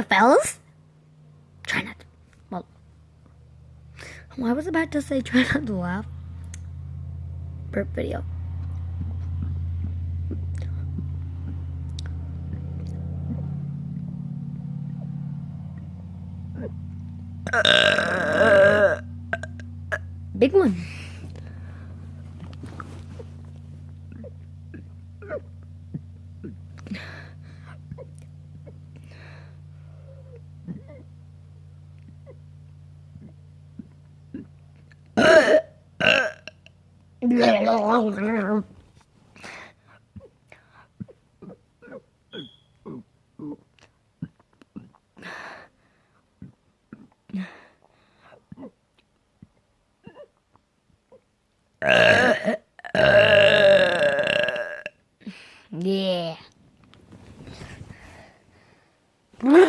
fellas. Try not to. Well, I was about to say try not to laugh. Burp video. Big one. Yeah. Whew.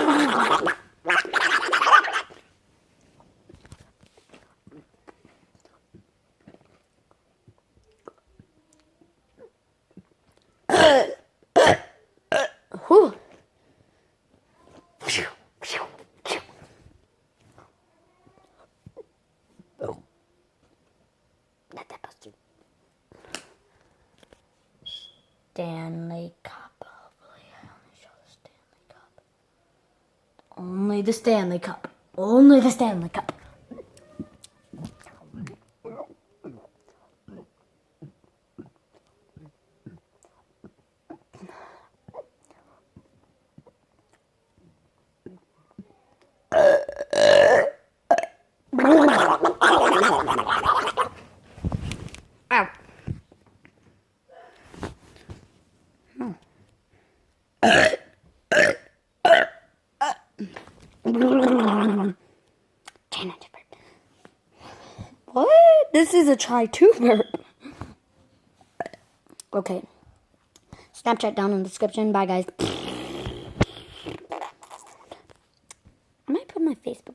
Oh. Not that busted. Stanley Cup. Hopefully I only show the Stanley Cup. Only the Stanley Cup. Only the Stanley Cup. Ow. What? This is a try to burp. Okay. Snapchat down in the description. Bye, guys. I might put my Facebook